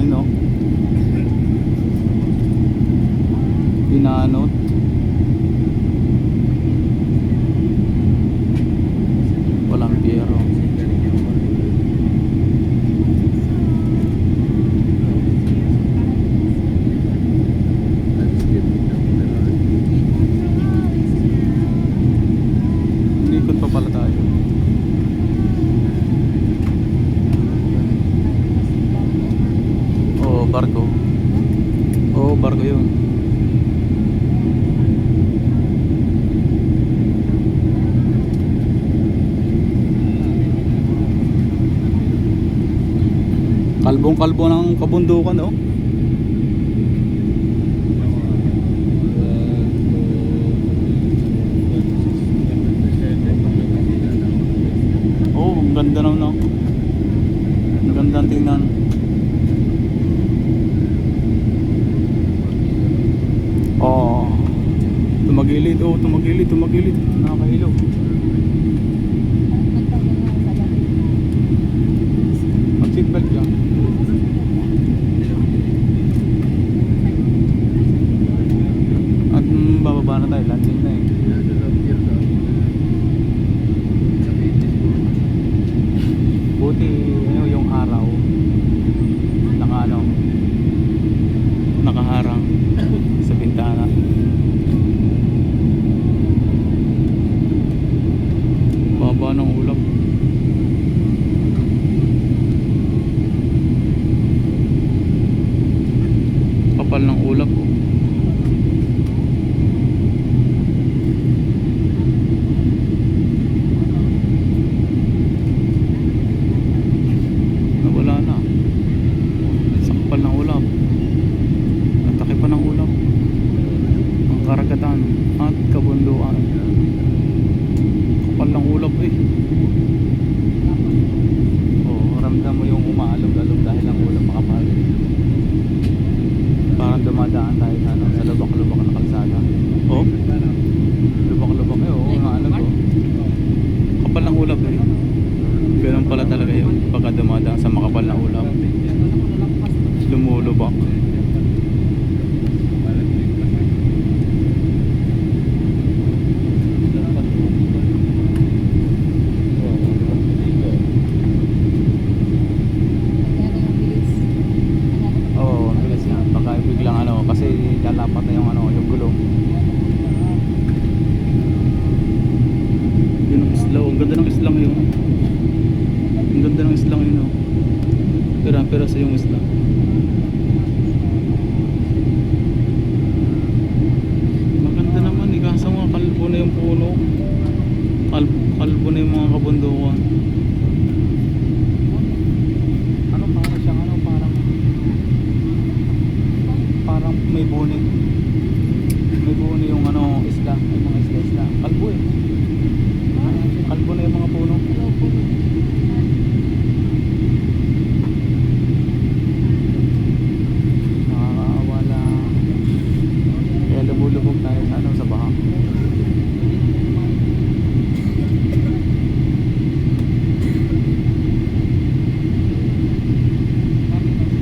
yun, no? Pinanot. Walang biyero. Ikot pa pala tayo. Oh, barko. Oh, barko yun. Kalbong-kalbo ng kabundukan, oh. Oh, ang ganda naman, no? Ang ganda ang tingnan. Oh, tumagilid, oh, tumagilid, tumagilid. Nakakahilo. Mag-seatbelt lang. At bababa na tayo, landing na eh. Buti ano, yung araw nakaharang sa bintana. Baba ng ulap. Kapal ng ulap, oh. Nawala na sa kapal ng ulap. Atake pa ng ulap ang karagatan at kabunduan. Kapal ng ulap eh. Oh, ramdam mo yung umaalog-alog dahil ang ulap makapal. Parang dumadaan tayo sa, ano, sa lubak-lubak na kalsada. Oh, lubak-lubak eh, oh, umaalog, oh. Kapal ng ulap eh. Ganun pala talaga yun pagka dumadaan sa makapal na ulap. Lumulubak. Oo, ang bilis nga. Baka biglang ano, kasi lalapat na yung ano, yung gulong. Yun ang islaw. Ang ganda ng islang yun. Ang ganda ng islang yun, oh. Pera sa yung islang. Maganda naman eh, kaso nga kalbo na yung puno. Kalbo na yung mga kabundukan. Ano, parang siyang ano, parang may buni. May buni yung ano, isla. May mga isla. Kalbo eh. Kalbo na yung mga puno.